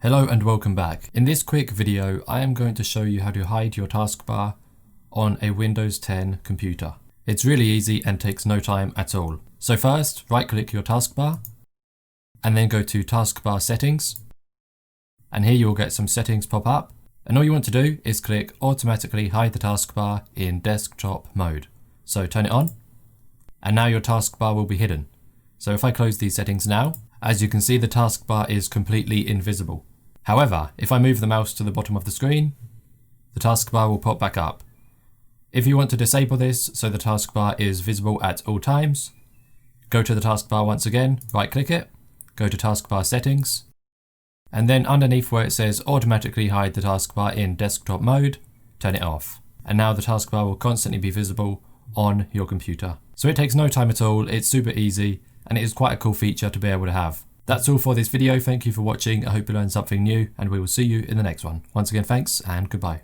Hello and welcome back. In this quick video, I am going to show you how to hide your taskbar on a Windows 10 computer. It's really easy and takes no time at all. So first, right click your taskbar and then go to Taskbar Settings. And here you will get some settings pop up. And all you want to do is click Automatically Hide the Taskbar in Desktop Mode. So turn it on. And now your taskbar will be hidden. So if I close these settings now, as you can see, the taskbar is completely invisible. However, if I move the mouse to the bottom of the screen, the taskbar will pop back up. If you want to disable this so the taskbar is visible at all times, go to the taskbar once again, right click it, go to Taskbar Settings, and then underneath where it says Automatically Hide the Taskbar in Desktop Mode, turn it off. And now the taskbar will constantly be visible on your computer. So it takes no time at all, it's super easy, and it is quite a cool feature to be able to have. That's all for this video. Thank you for watching. I hope you learned something new, and we will see you in the next one. Once again, thanks and goodbye.